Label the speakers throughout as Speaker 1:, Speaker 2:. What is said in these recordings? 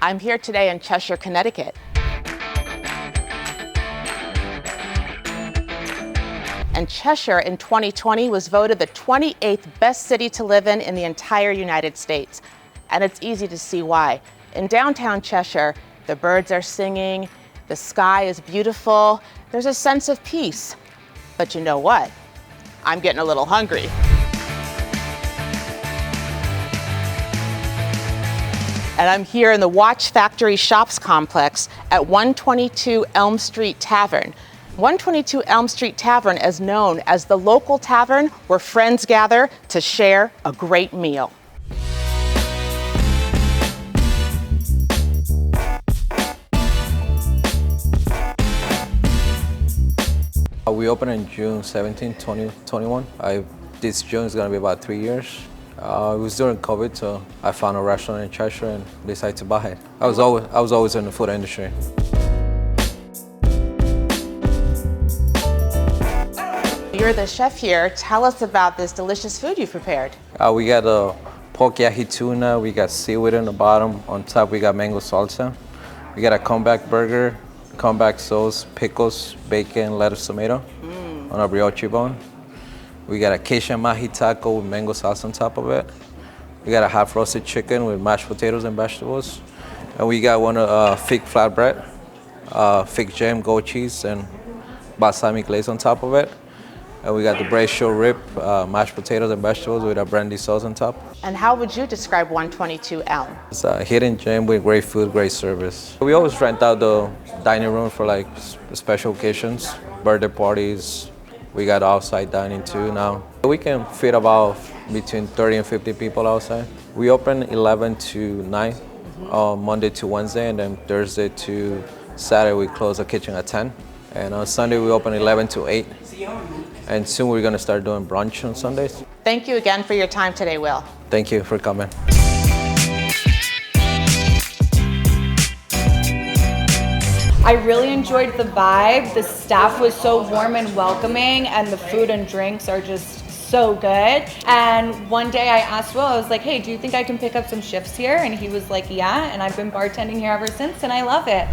Speaker 1: I'm here today in Cheshire, Connecticut. And Cheshire in 2020 was voted the 28th best city to live in the entire United States. And it's easy to see why. In downtown Cheshire, the birds are singing, the sky is beautiful, there's a sense of peace. But you know what? I'm getting a little hungry. And I'm here in the Watch Factory Shops complex at 122 Elm Street Tavern. 122 Elm Street Tavern is known as the local tavern where friends gather to share a great meal.
Speaker 2: We opened in June 17, 2021. This June is going to be about 3 years. It was during COVID, so I found a restaurant in Cheshire and decided to buy it. I was always in the food industry.
Speaker 1: You're the chef here. Tell us about this delicious food you prepared.
Speaker 2: We got a pork yahi tuna. We got seaweed in the bottom. On top, we got mango salsa. We got a comeback burger, comeback sauce, pickles, bacon, lettuce, tomato on a brioche bone. We got a Cajun mahi taco with mango sauce on top of it. We got a half roasted chicken with mashed potatoes and vegetables. And we got one fig flatbread, fig jam, goat cheese, and balsamic glaze on top of it. And we got the braised short rib, mashed potatoes and vegetables with a brandy sauce on top.
Speaker 1: And how would you describe 122 Elm?
Speaker 2: It's a hidden gem with great food, great service. We always rent out the dining room for like special occasions, birthday parties. We got outside dining too now. We can fit about between 30 and 50 people outside. We open 11 to 9, Monday to Wednesday, and then Thursday to Saturday we close the kitchen at 10. And on Sunday we open 11 to 8. And soon we're gonna start doing brunch on Sundays.
Speaker 1: Thank you again for your time today, Will.
Speaker 2: Thank you for coming.
Speaker 3: I really enjoyed the vibe. The staff was so warm and welcoming, and the food and drinks are just so good. And one day I asked Will, I was like, hey, do you think I can pick up some shifts here? And he was like, yeah, and I've been bartending here ever since, and I love it.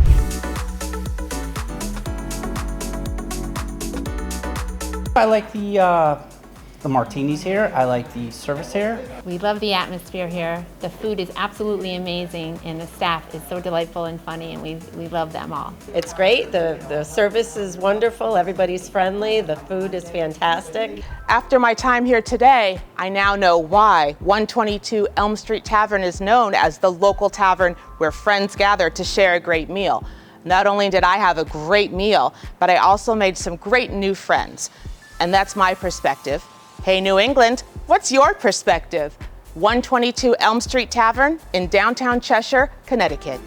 Speaker 4: I like the martinis here. I like the service here.
Speaker 5: We love the atmosphere here. The food is absolutely amazing, and the staff is so delightful and funny, and we love them all.
Speaker 6: It's great. The service is wonderful. Everybody's friendly. The food is fantastic.
Speaker 1: After my time here today, I now know why 122 Elm Street Tavern is known as the local tavern where friends gather to share a great meal. Not only did I have a great meal, but I also made some great new friends. And that's my perspective. Hey, New England, what's your perspective? 122 Elm Street Tavern in downtown Cheshire, Connecticut.